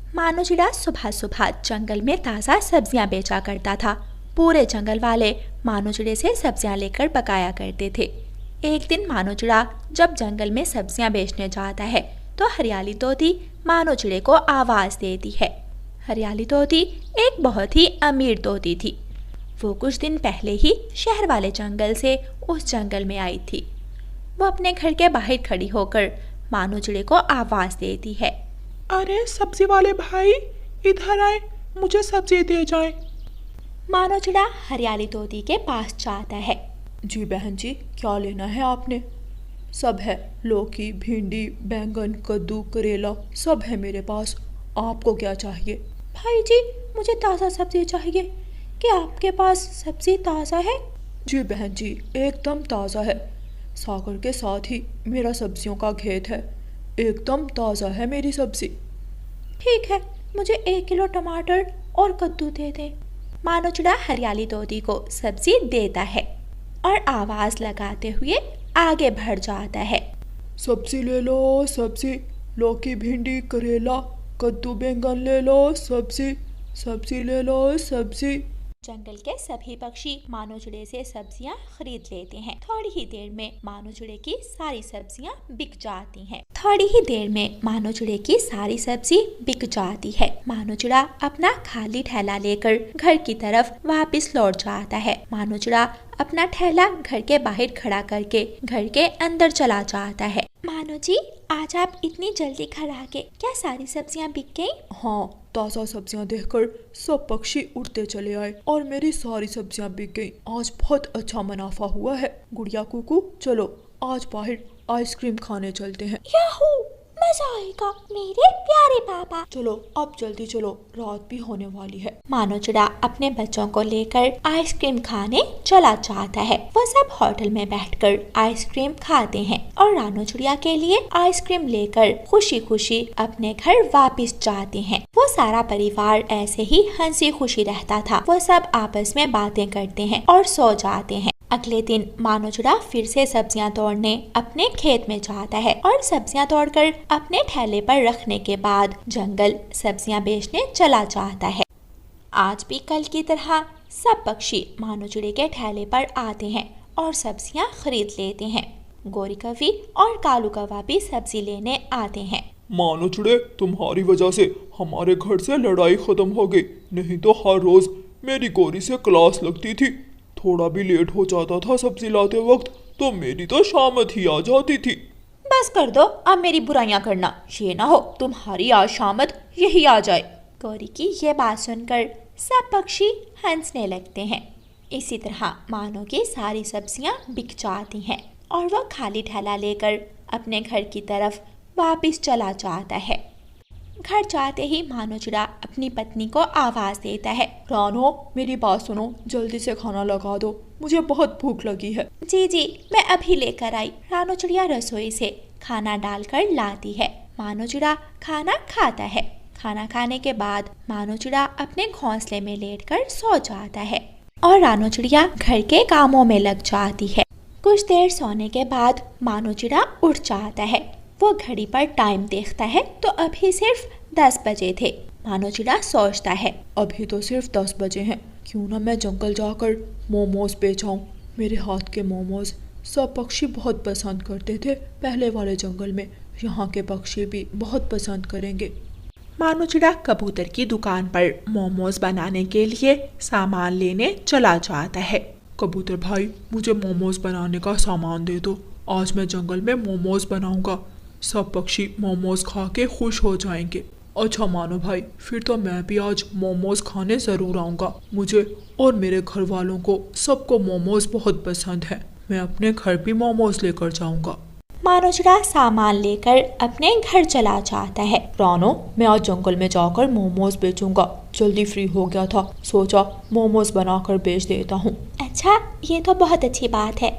मानो चिड़ा सुबह सुबह जंगल में ताज़ा सब्जियां बेचा करता था। पूरे जंगल वाले मानो चिड़े से सब्जियां लेकर पकाया करते थे। एक दिन मानो चिड़ा जब जंगल में सब्जियां बेचने जाता है तो हरियाली तोती मानो चिड़े को आवाज़ देती है। हरियाली तोती एक बहुत ही अमीर तोती थी। वो कुछ दिन पहले ही शहर वाले जंगल से उस जंगल में आई थी। वो अपने घर के बाहर खड़ी होकर मानो चिड़े को आवाज़ देती है। अरे सब्जी वाले भाई, इधर आए, मुझे सब्जी दे जाए। मानो चिड़ा हरियाली तोती के पास जाता है। जी बहन जी, क्या लेना है आपने? सब है, लौकी, भिंडी, बैंगन, कद्दू, करेला सब है मेरे पास। आपको क्या चाहिए? भाई जी, मुझे ताज़ा सब्जी चाहिए। क्या आपके पास सब्जी ताज़ा है? जी बहन जी, एकदम ताज़ा है। सागर के साथ ही मेरा सब्जियों का खेत है। एकदम ताज़ा है मेरी सब्जी। ठीक है, मुझे 1 किलो टमाटर और कद्दू दे दें। मानो चिड़ा हरियाली तोती को सब्जी देता है और आवाज़ लगाते हुए आगे बढ़ जाता है। सब्जी ले लो सब्जी, लौकी, भिंडी, करेला, कद्दू, बैंगन ले लो सब्जी, सब्जी ले लो सब्जी। जंगल के सभी पक्षी मानो चिड़े से सब्जियां खरीद लेते हैं। थोड़ी ही देर में मानो चिड़े की सारी सब्जियां बिक जाती हैं। मानो चिड़ा अपना खाली थैला लेकर घर की तरफ वापस लौट जाता है। मानो चिड़ा अपना थैला घर के बाहर खड़ा करके घर के अंदर चला जाता है। मानो जी, आज आप इतनी जल्दी घर आ गए, क्या सारी सब्जियां बिक गई? हाँ, ताज़ा सब्जियां देखकर सब पक्षी उड़ते चले आए और मेरी सारी सब्जियां बिक गईं। आज बहुत अच्छा मुनाफा हुआ है। गुड़िया कुकू, चलो आज बाहर आइसक्रीम खाने चलते हैं। याहू, मजा आएगा मेरे प्यारे पापा। चलो अब जल्दी चलो, रात भी होने वाली है। मानो चिड़ा अपने बच्चों को लेकर आइसक्रीम खाने चला जाता है। वो सब होटल में बैठकर आइसक्रीम खाते हैं और रानो चिड़िया के लिए आइसक्रीम लेकर खुशी खुशी अपने घर वापस जाते हैं। वो सारा परिवार ऐसे ही हंसी खुशी रहता था। वो सब आपस में बातें करते हैं और सो जाते हैं। अगले दिन मानो चिड़ा फिर से सब्जियां तोड़ने अपने खेत में जाता है और सब्जियां तोड़कर अपने थैले पर रखने के बाद जंगल सब्जियां बेचने चला जाता है। आज भी कल की तरह सब पक्षी मानो चिड़े के थैले पर आते हैं और सब्जियां खरीद लेते हैं। गोरी कौवी और कालू कौवा भी सब्जी लेने आते हैं। मानो चिड़े, तुम्हारी वजह से हमारे घर से लड़ाई खत्म हो गई, नहीं तो हर रोज मेरी गोरी से क्लास लगती थी। थोड़ा भी लेट हो जाता था सब्जी लाते वक्त तो मेरी तो शामत ही आ जाती थी। बस कर दो, अब मेरी बुराइयां करना। ये ना हो तुम्हारी आज शामत यही आ जाए। गौरी की ये बात सुनकर सब पक्षी हंसने लगते हैं। इसी तरह मानो की सारी सब्जियां बिक जाती हैं और वह खाली थैला लेकर अपने घर की तरफ वापस चला जाता है। घर जाते ही मानो चिड़ा अपनी पत्नी को आवाज देता है। रानो, मेरी बात सुनो, जल्दी से खाना लगा दो, मुझे बहुत भूख लगी है। जी जी, मैं अभी लेकर आई। रानो चिड़िया रसोई से खाना डालकर लाती है। मानो चिड़ा खाना खाता है। खाना खाने के बाद मानो चिड़ा अपने घोंसले में लेटकर सो जाता है और रानो चिड़िया घर के कामों में लग जाती है। कुछ देर सोने के बाद मानो चिड़ा उठ जाता है। वो घड़ी पर टाइम देखता है तो अभी सिर्फ 10 बजे थे। मानो चिड़ा सोचता है, अभी तो सिर्फ 10 बजे हैं, क्यों ना मैं जंगल जाकर मोमोज बेचाऊं। मेरे हाथ के मोमोज सब पक्षी बहुत पसंद करते थे पहले वाले जंगल में। यहाँ के पक्षी भी बहुत पसंद करेंगे। मानो चिड़ा कबूतर की दुकान पर मोमोज बनाने के लिए सामान लेने चला जाता है। कबूतर भाई, मुझे मोमोज बनाने का सामान दे दो, आज मैं जंगल में मोमोज बनाऊंगा। सब पक्षी मोमोज खा के खुश हो जाएंगे। अच्छा मानो भाई, फिर तो मैं भी आज मोमोज खाने ज़रूर आऊँगा। मुझे और मेरे घर वालों को सबको मोमोज बहुत पसंद है। मैं अपने घर भी मोमोज लेकर जाऊँगा। मानो चिड़ा सामान लेकर अपने घर चला जाता है। रानो, मैं आज जंगल में जाकर मोमोज बेचूंगा। जल्दी फ्री हो गया था, सोचा मोमोज बनाकर बेच देता हूँ। अच्छा, ये तो बहुत अच्छी बात है।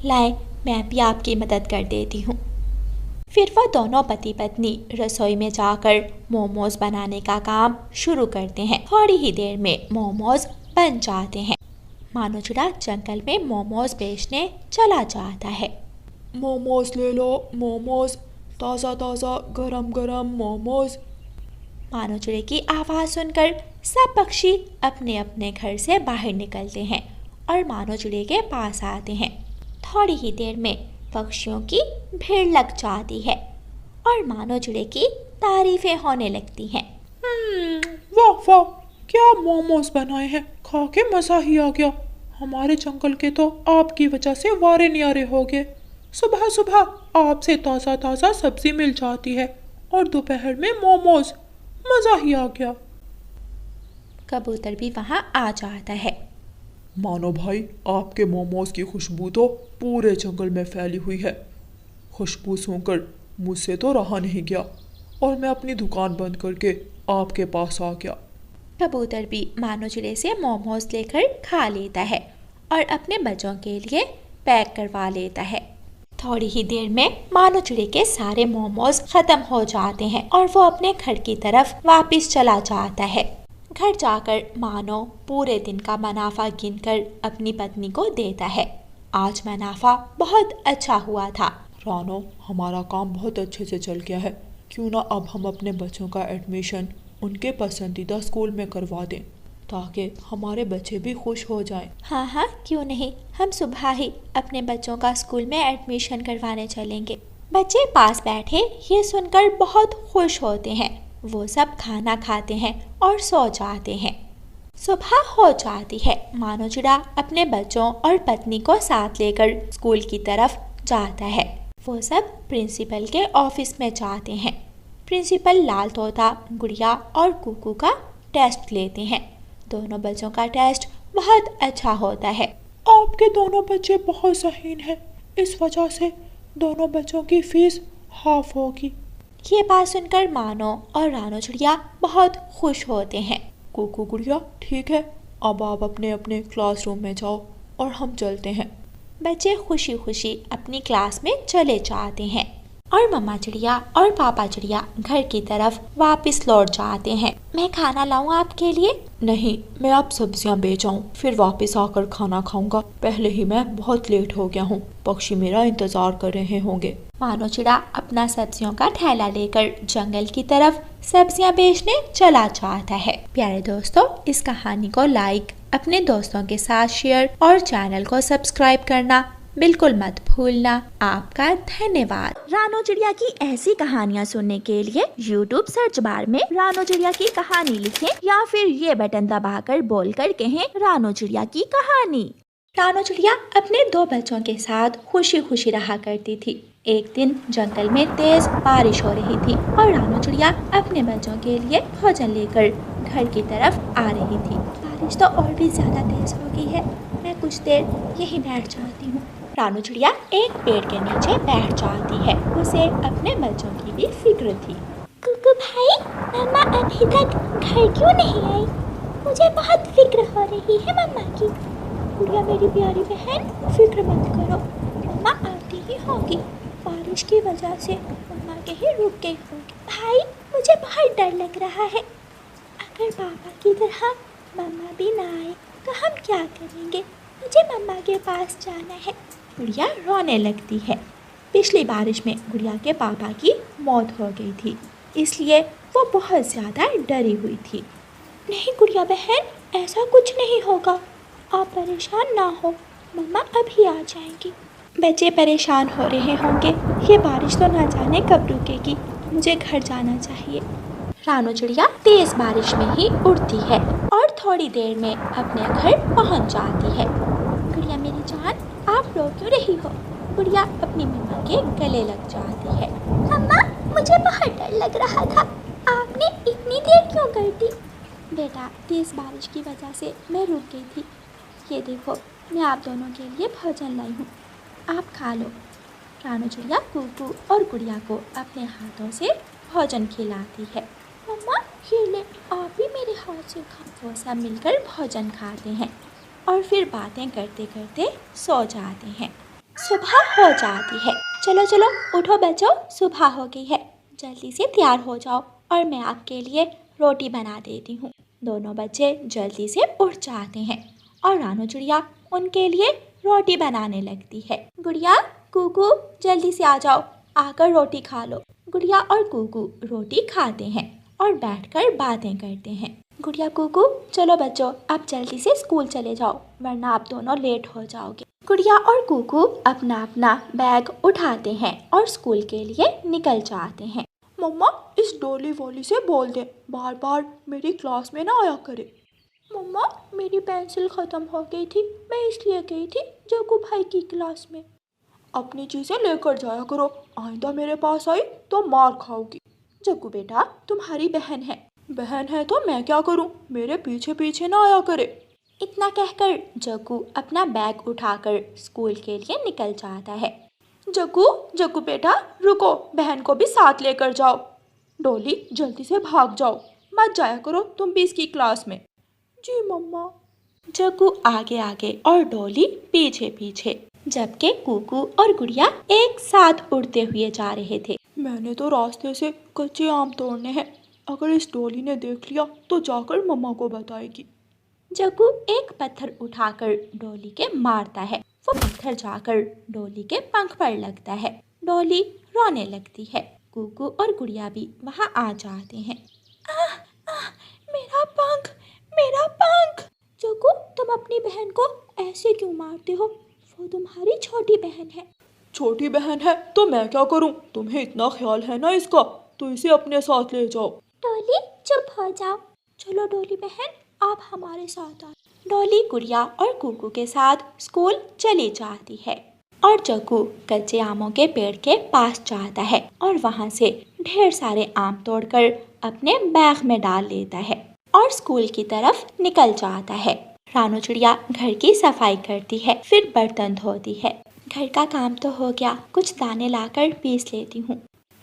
लाए, मैं भी आपकी मदद कर देती हूँ। फिर वो दोनों पति पत्नी रसोई में जाकर मोमोज बनाने का काम शुरू करते हैं। थोड़ी ही देर में मोमोज बन जाते हैं। मानो चिड़ा जंगल में मोमोज बेचने चला जाता है। मोमोज ले लो, मोमोज, ताज़ा ताज़ा गरम गरम मोमोज। मानो चिड़िया की आवाज सुनकर सब पक्षी अपने अपने घर से बाहर निकलते हैं और मानो चिड़िया के पास आते हैं। थोड़ी ही देर में पक्षियों की भीड़ लग जाती है और मानो चिड़िया की तारीफें होने लगती हैं। वाह वाह, क्या मोमोज बनाए हैं, खा के मजा ही आ गया। हमारे जंगल के तो आपकी वजह से वारे न्यारे हो गए। सुबह सुबह आपसे ताज़ा ताज़ा सब्जी मिल जाती है और दोपहर में मोमोज, मजा ही आ गया। कबूतर भी वहाँ आ जाता है। मानो भाई, आपके मोमोज की खुशबू तो पूरे जंगल में फैली हुई है। खुशबू सूंघकर मुझसे तो रहा नहीं गया और मैं अपनी दुकान बंद करके आपके पास आ गया। कबूतर भी मानो चिड़िया से मोमोज लेकर खा लेता है और अपने बच्चों के लिए पैक करवा लेता है। थोड़ी ही देर में मानो चिड़िया के सारे मोमोज खत्म हो जाते हैं और वो अपने घर की तरफ वापस चला जाता है। घर जाकर मानो पूरे दिन का मुनाफा गिनकर अपनी पत्नी को देता है। आज मुनाफा बहुत अच्छा हुआ था। रानो, हमारा काम बहुत अच्छे से चल गया है। क्यों ना अब हम अपने बच्चों का एडमिशन उनके पसंदीदा स्कूल में करवा दें ताकि हमारे बच्चे भी खुश हो जाएं। हाँ हाँ, क्यों नहीं, हम सुबह ही अपने बच्चों का स्कूल में एडमिशन करवाने चलेंगे। बच्चे पास बैठे ये सुनकर बहुत खुश होते हैं। वो सब खाना खाते हैं और सो जाते हैं। सुबह हो जाती है। मानो चिड़िया अपने बच्चों और पत्नी को साथ लेकर स्कूल की तरफ जाता है। वो सब प्रिंसिपल के ऑफिस में जाते हैं। प्रिंसिपल लाल तोता, गुड़िया और कुकू का टेस्ट लेते हैं। दोनों बच्चों का टेस्ट बहुत अच्छा होता है। आपके दोनों बच्चे बहुत ज़हीन हैं, इस वजह से दोनों बच्चों की फीस हाफ होगी। ये बात सुनकर मानो और रानो चिड़िया बहुत खुश होते हैं। कुकू गुड़िया, ठीक है, अब आप अपने अपने क्लासरूम में जाओ और हम चलते हैं। बच्चे खुशी खुशी अपनी क्लास में चले जाते हैं और मम्मा चिड़िया और पापा चिड़िया घर की तरफ वापस लौट जाते हैं। मैं खाना लाऊं आपके लिए? नहीं, मैं अब सब्जियां बेच आऊं, फिर वापस आकर खाना खाऊंगा। पहले ही मैं बहुत लेट हो गया हूँ, पक्षी मेरा इंतजार कर रहे होंगे। मानो चिड़िया अपना सब्जियों का थैला लेकर जंगल की तरफ सब्जियां बेचने चला जाता है। प्यारे दोस्तों, इस कहानी को लाइक, अपने दोस्तों के साथ शेयर और चैनल को सब्सक्राइब करना बिल्कुल मत भूलना। आपका धन्यवाद। रानो चिड़िया की ऐसी कहानियाँ सुनने के लिए YouTube सर्च बार में रानो चिड़िया की कहानी लिखें या फिर ये बटन दबाकर बोलकर कहें रानो चिड़िया की कहानी। रानो चिड़िया अपने दो बच्चों के साथ खुशी खुशी रहा करती थी। एक दिन जंगल में तेज बारिश हो रही थी और रानो चिड़िया अपने बच्चों के लिए भोजन लेकर घर की तरफ आ रही थी। बारिश तो और भी ज्यादा तेज हो गई है, मैं कुछ देर यहीं बैठ जाती हूँ। रानो चिड़िया एक पेड़ के नीचे बैठ जाती है। उसे अपने बच्चों की भी फिक्र थी। कुकू भाई, मम्मा अभी तक घर क्यों नहीं आई? मुझे बहुत फिक्र हो रही है मम्मा की। गुड़िया मेरी प्यारी बहन, फिक्र मत करो, मम्मा आती ही होगी। बारिश की वजह से मम्मा कहीं रुक गई होगी। भाई, मुझे बहुत डर लग रहा है। अगर पापा की तरह मम्मा भी ना आए तो हम क्या करेंगे? मुझे मम्मा के पास जाना है। गुड़िया रोने लगती है। पिछली बारिश में गुड़िया के पापा की मौत हो गई थी, इसलिए वो बहुत ज़्यादा डरी हुई थी। नहीं गुड़िया बहन, ऐसा कुछ नहीं होगा, आप परेशान ना हो, मम्मा अभी आ जाएंगी। बच्चे परेशान हो रहे होंगे, ये बारिश तो ना जाने कब रुकेगी, मुझे घर जाना चाहिए। रानो चिड़िया तेज बारिश में ही उड़ती है और थोड़ी देर में अपने घर पहुंच जाती है। गुड़िया मेरी जान, आप रो क्यों रही हो? गुड़िया अपनी मम्मा के गले लग जाती है। मम्मा, मुझे बहुत डर लग रहा था, आपने इतनी देर क्यों कर दी? बेटा, तेज बारिश की वजह से मैं रुक गई थी। ये देखो, मैं आप दोनों के लिए भोजन लाई हूँ, आप खा लो। रानो चिड़िया कुकू और गुड़िया को अपने हाथों से भोजन खिलाती है। मम्मा ये ले, आप भी मेरे हाथ से खाओ। वो सब मिलकर भोजन खाते हैं और फिर बातें करते करते सो जाते हैं। सुबह हो जाती है। चलो चलो उठो बच्चों, सुबह हो गई है, जल्दी से तैयार हो जाओ और मैं आपके लिए रोटी बना देती हूँ। दोनों बच्चे जल्दी से उठ जाते हैं और रानो चिड़िया उनके लिए रोटी बनाने लगती है। गुड़िया, कुकू, जल्दी से आ जाओ, आकर रोटी खा लो। गुड़िया और कुकू रोटी खाते हैं और बैठकर बातें करते हैं। गुड़िया कुकू, चलो बच्चों अब जल्दी से स्कूल चले जाओ वरना आप दोनों लेट हो जाओगे। गुड़िया और कुकू अपना अपना बैग उठाते हैं और स्कूल के लिए निकल जाते हैं। मम्मा इस डोली वोली से बोल दे बार बार मेरी क्लास में ना आया करे। मम्मा मेरी पेंसिल ख़त्म हो गई थी, मैं इसलिए गई थी जग्गू भाई की क्लास में। अपनी चीज़ें लेकर जाया करो, आइंदा मेरे पास आई तो मार खाओगी। जग्गू बेटा तुम्हारी बहन है। बहन है तो मैं क्या करूं, मेरे पीछे पीछे ना आया करे। इतना कहकर जग्गू अपना बैग उठाकर स्कूल के लिए निकल जाता है। जग्गू बेटा रुको, बहन को भी साथ लेकर जाओ। डोली जल्दी से भाग जाओ, मत जाया करो तुम भी इसकी क्लास में। जी मम्मा। जग्गू आगे आगे और डोली पीछे पीछे, जबकि कुकू और गुड़िया एक साथ उड़ते हुए जा रहे थे। मैंने तो रास्ते से कच्चे आम तोड़ने हैं, अगर इस डोली ने देख लिया तो जाकर मम्मा को बताएगी। जग्गू एक पत्थर उठाकर डोली के मारता है। वो पत्थर जाकर डोली के पंख पर लगता है। डोली रोने लगती है। कुकू और गुड़िया भी वहाँ आ जाते हैं। मेरा पंख, मेरा पंख। जग्गू तुम अपनी बहन को ऐसे क्यों मारते हो, वो तुम्हारी छोटी बहन है। छोटी बहन है तो मैं क्या करूं, तुम्हें इतना ख्याल है ना इसका, तो इसे अपने साथ ले जाओ। डोली चुप हो जाओ, चलो डोली बहन आप हमारे साथ आओ। डोली गुड़िया और कुकू के साथ स्कूल चली जाती है और जग्गू कच्चे आमों के पेड़ के पास जाता है और वहाँ से ढेर सारे आम तोड़कर अपने बैग में डाल लेता है और स्कूल की तरफ निकल जाता है। रानू चिड़िया घर की सफाई करती है, फिर बर्तन धोती है। घर का काम तो हो गया, कुछ दाने लाकर पीस लेती हूँ।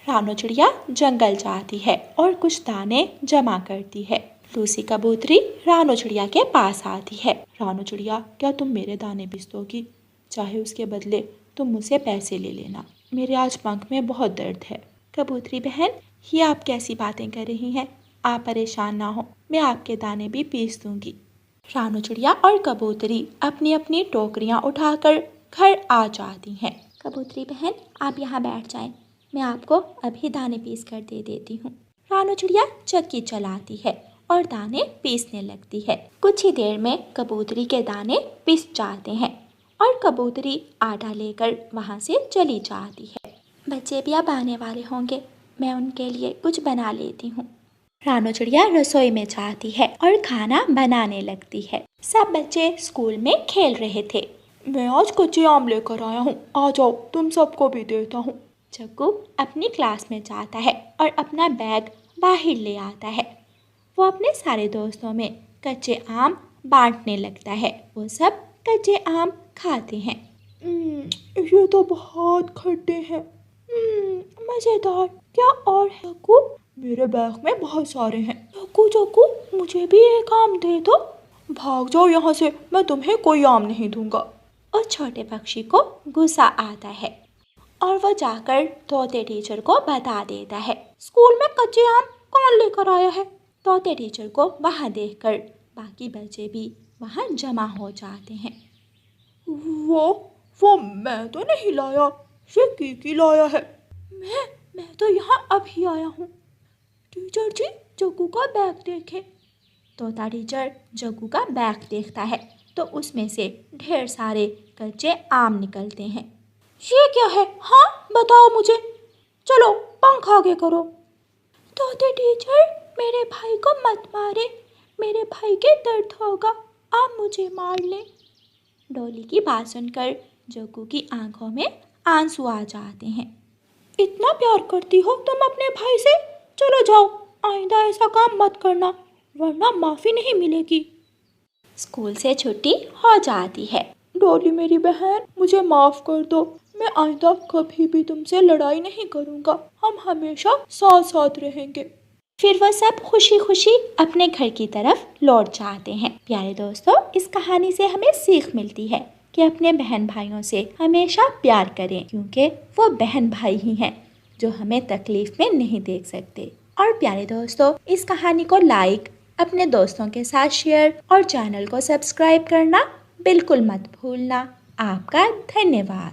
रानू चिड़िया जंगल जाती है और कुछ दाने जमा करती है। लूसी कबूतरी रानू चिड़िया के पास आती है। रानू चिड़िया, क्या तुम मेरे दाने पीस दोगी? चाहे उसके बदले तुम मुझसे पैसे ले लेना, मेरे आज पंख में बहुत दर्द है। कबूतरी बहन, ये आप कैसी बातें कर रही हैं? आप परेशान ना हो, मैं आपके दाने भी पीस दूंगी। रानू चिड़िया और कबूतरी अपनी अपनी टोकरियाँ उठाकर घर आ जाती हैं। कबूतरी बहन आप यहाँ बैठ जाएं, मैं आपको अभी दाने पीस कर दे देती हूँ। रानू चिड़िया चक्की चलाती है और दाने पीसने लगती है। कुछ ही देर में कबूतरी के दाने पिस जाते हैं और कबूतरी आटा लेकर वहाँ से चली जाती है। बच्चे भी अब आने वाले होंगे, मैं उनके लिए कुछ बना लेती हूँ। रानू चिड़िया रसोई में जाती है और खाना बनाने लगती है। सब बच्चे स्कूल में खेल रहे थे। मैं आज कच्चे आम लेकर आया हूँ, आ जाओ तुम सबको भी देता हूँ। जग्गू अपनी क्लास में जाता है और अपना बैग बाहर ले आता है। वो अपने सारे दोस्तों में कच्चे आम बांटने लगता है। वो सब कच्चे आम खाते हैं। ये तो बहुत खट्टे हैं। मज़ेदार। क्या और है जग्गू? मेरे बैग में बहुत सारे हैं। जग्गू मुझे भी एक आम दे दो। भाग जाओ यहाँ से, मैं तुम्हें कोई आम नहीं दूंगा। उस छोटे पक्षी को गुस्सा आता है और वो जाकर तोते टीचर को बता देता है। स्कूल में कच्चे आम कौन लेकर आया है? तोते टीचर को वहाँ देखकर बाकी बच्चे भी वहाँ जमा हो जाते हैं। वो मैं तो नहीं लाया, ये कीकी लाया है। मैं तो यहाँ अभी आया हूँ। टीचर जी जग्गू का बैग देखें। तोता टीचर जग्गू का बैग देखता है तो उसमें से ढेर सारे कच्चे आम निकलते हैं। ये क्या है? हाँ बताओ मुझे, चलो पंख आगे करो। तोते टीचर मेरे भाई को मत मारे, मेरे भाई के दर्द होगा, आप मुझे मार लें। डोली की बात सुनकर जग्गू की आंखों में आंसू आ जाते हैं। इतना प्यार करती हो तुम अपने भाई से, चलो जाओ, आइंदा ऐसा काम मत करना वरना माफ़ी नहीं मिलेगी। स्कूल से छुट्टी हो जाती है। डोली मेरी बहन, मुझे माफ़ कर दो, मैं आइंदा कभी भी तुमसे लड़ाई नहीं करूँगा, हम हमेशा साथ साथ रहेंगे। फिर वह सब खुशी खुशी अपने घर की तरफ लौट जाते हैं। प्यारे दोस्तों, इस कहानी से हमें सीख मिलती है कि अपने बहन भाइयों से हमेशा प्यार करें, क्योंकि वो बहन भाई ही हैं जो हमें तकलीफ में नहीं देख सकते। और प्यारे दोस्तों, इस कहानी को लाइक, अपने दोस्तों के साथ शेयर और चैनल को सब्सक्राइब करना बिल्कुल मत भूलना। आपका धन्यवाद।